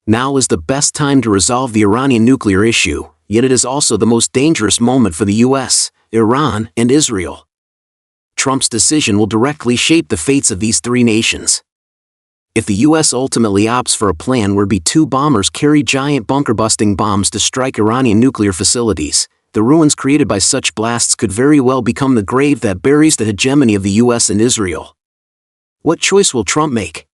Now is the best time to resolve the Iranian nuclear issue, yet it is also the most dangerous moment for the US, Iran, and Israel. Trump's decision will directly shape the fates of these three nations. If the US ultimately opts for a plan where B-2 bombers carry giant bunker-busting bombs to strike Iranian nuclear facilities, the ruins created by such blasts could very well become the grave that buries the hegemony of the US and Israel. What choice will Trump make?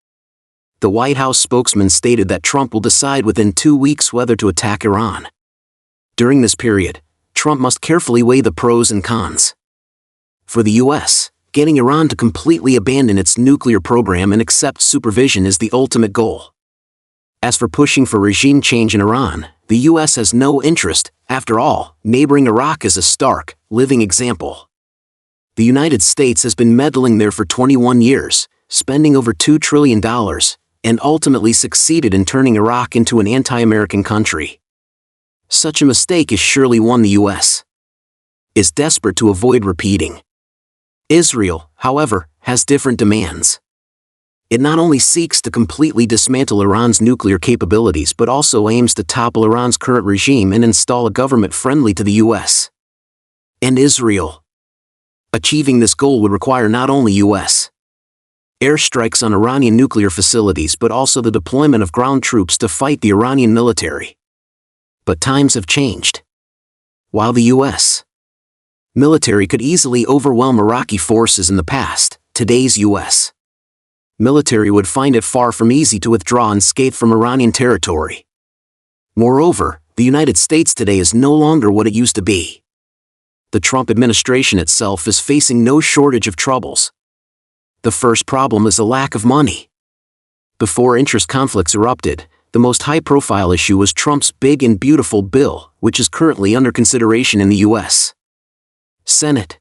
The White House spokesman stated that Trump will decide within 2 weeks whether to attack Iran. During this period, Trump must carefully weigh the pros and cons. For the US, getting Iran to completely abandon its nuclear program and accept supervision is the ultimate goal. As for pushing for regime change in Iran, the US has no interest. After all, neighboring Iraq is a stark, living example. The United States has been meddling there for 21 years, spending over $2 trillion, and ultimately succeeded in turning Iraq into an anti-American country. Such a mistake is surely one the US is desperate to avoid repeating. Israel, however, has different demands. It not only seeks to completely dismantle Iran's nuclear capabilities but also aims to topple Iran's current regime and install a government friendly to the US and Israel. Achieving this goal would require not only US airstrikes on Iranian nuclear facilities but also the deployment of ground troops to fight the Iranian military. But times have changed. While the US military could easily overwhelm Iraqi forces in the past, today's US military would find it far from easy to withdraw unscathed from Iranian territory. Moreover, the United States today is no longer what it used to be. The Trump administration itself is facing no shortage of troubles. The first problem is a lack of money. Before interest conflicts erupted, the most high-profile issue was Trump's big and beautiful bill, which is currently under consideration in the U.S. Senate.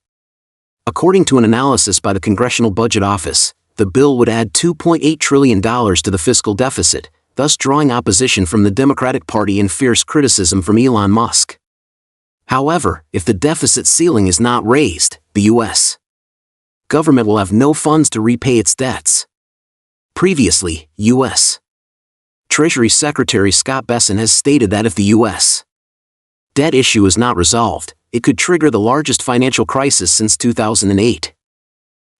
According to an analysis by the Congressional Budget Office, the bill would add $2.8 trillion to the fiscal deficit, thus drawing opposition from the Democratic Party and fierce criticism from Elon Musk. However, if the deficit ceiling is not raised, the U.S. government will have no funds to repay its debts. Previously, U.S. Treasury Secretary Scott Bessent has stated that if the U.S. debt issue is not resolved, it could trigger the largest financial crisis since 2008.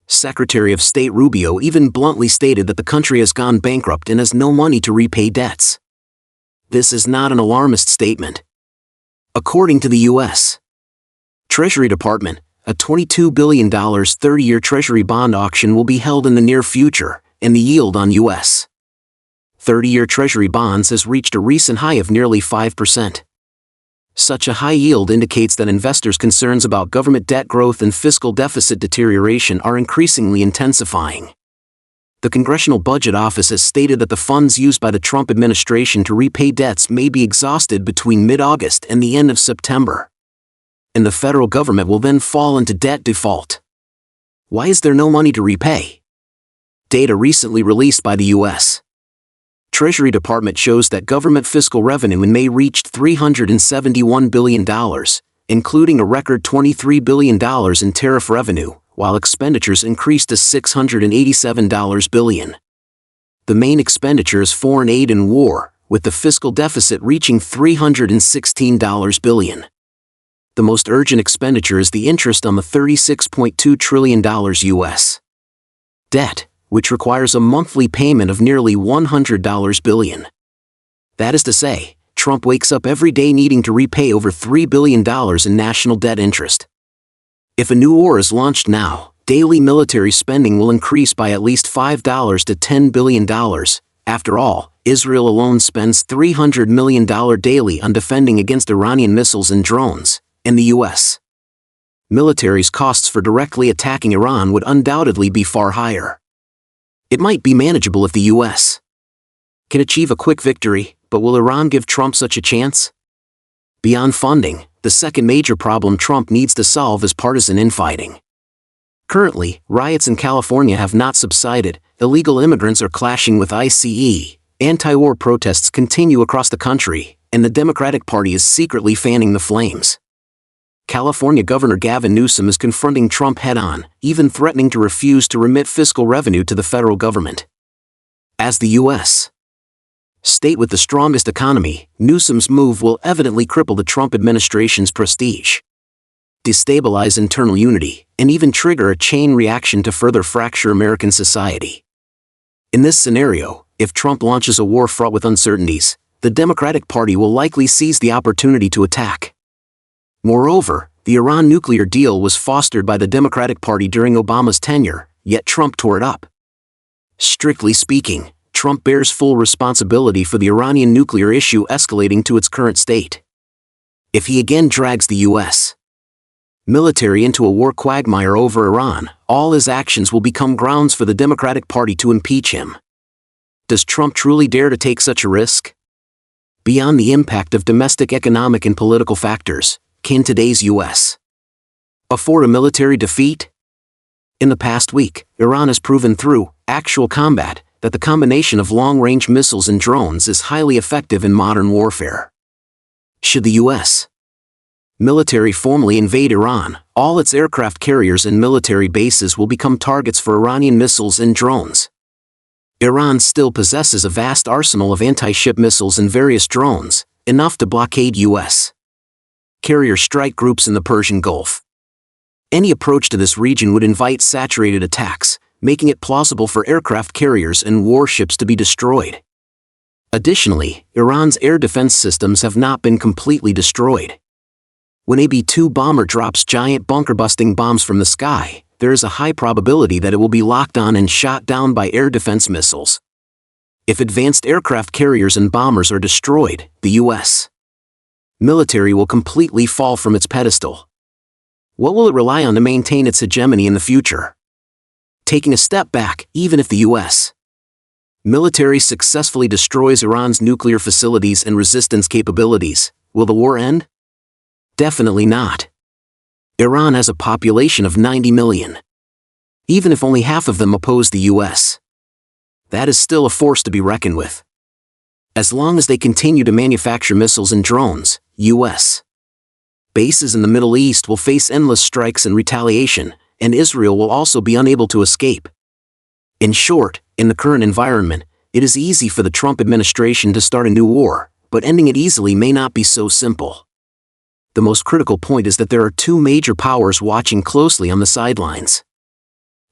Secretary of State Rubio even bluntly stated that the country has gone bankrupt and has no money to repay debts. This is not an alarmist statement. According to the U.S. Treasury Department, a $22 billion 30-year Treasury bond auction will be held in the near future, and the yield on U.S. 30-year Treasury bonds has reached a recent high of nearly 5%. Such a high yield indicates that investors' concerns about government debt growth and fiscal deficit deterioration are increasingly intensifying. The Congressional Budget Office has stated that the funds used by the Trump administration to repay debts may be exhausted between mid-August and the end of September. And the federal government will then fall into debt default. Why is there no money to repay? Data recently released by the U.S. Treasury Department shows that government fiscal revenue in May reached $371 billion, including a record $23 billion in tariff revenue, while expenditures increased to $687 billion. The main expenditure is foreign aid and war, with the fiscal deficit reaching $316 billion. The most urgent expenditure is the interest on the $36.2 trillion U.S. debt, which requires a monthly payment of nearly $100 billion. That is to say, Trump wakes up every day needing to repay over $3 billion in national debt interest. If a new war is launched now, daily military spending will increase by at least $5 to $10 billion. After all, Israel alone spends $300 million daily on defending against Iranian missiles and drones, and the U.S. military's costs for directly attacking Iran would undoubtedly be far higher. It might be manageable if the U.S. can achieve a quick victory, but will Iran give Trump such a chance? Beyond funding, the second major problem Trump needs to solve is partisan infighting. Currently, riots in California have not subsided, illegal immigrants are clashing with ICE, anti-war protests continue across the country, and the Democratic Party is secretly fanning the flames. California Governor Gavin Newsom is confronting Trump head-on, even threatening to refuse to remit fiscal revenue to the federal government. As the U.S. State with the strongest economy, Newsom's move will evidently cripple the Trump administration's prestige, destabilize internal unity, and even trigger a chain reaction to further fracture American society. In this scenario, if Trump launches a war fraught with uncertainties, the Democratic Party will likely seize the opportunity to attack. Moreover, the Iran nuclear deal was fostered by the Democratic Party during Obama's tenure, yet Trump tore it up. Strictly speaking, Trump bears full responsibility for the Iranian nuclear issue escalating to its current state. If he again drags the U.S. military into a war quagmire over Iran, all his actions will become grounds for the Democratic Party to impeach him. Does Trump truly dare to take such a risk? Beyond the impact of domestic economic and political factors, can today's U.S. afford a military defeat? In the past week, Iran has proven through actual combat that the combination of long-range missiles and drones is highly effective in modern warfare. Should the U.S. military formally invade Iran, all its aircraft carriers and military bases will become targets for Iranian missiles and drones. Iran still possesses a vast arsenal of anti-ship missiles and various drones, enough to blockade U.S. carrier strike groups in the Persian Gulf. Any approach to this region would invite saturated attacks, making it plausible for aircraft carriers and warships to be destroyed. Additionally, Iran's air defense systems have not been completely destroyed. When a B-2 bomber drops giant bunker-busting bombs from the sky, there is a high probability that it will be locked on and shot down by air defense missiles. If advanced aircraft carriers and bombers are destroyed, the U.S. military will completely fall from its pedestal. What will it rely on to maintain its hegemony in the future? Taking a step back, even if the U.S. military successfully destroys Iran's nuclear facilities and resistance capabilities, will the war end? Definitely not. Iran has a population of 90 million. Even if only half of them oppose the U.S., that is still a force to be reckoned with. As long as they continue to manufacture missiles and drones, U.S. bases in the Middle East will face endless strikes and retaliation, and Israel will also be unable to escape. In short, in the current environment, it is easy for the Trump administration to start a new war, but ending it easily may not be so simple. The most critical point is that there are two major powers watching closely on the sidelines.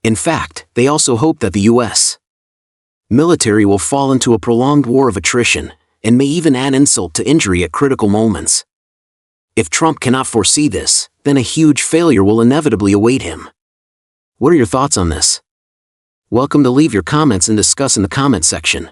In fact, they also hope that the U.S. military will fall into a prolonged war of attrition, and may even add insult to injury at critical moments. If Trump cannot foresee this, then a huge failure will inevitably await him. What are your thoughts on this? Welcome to leave your comments and discuss in the comment section.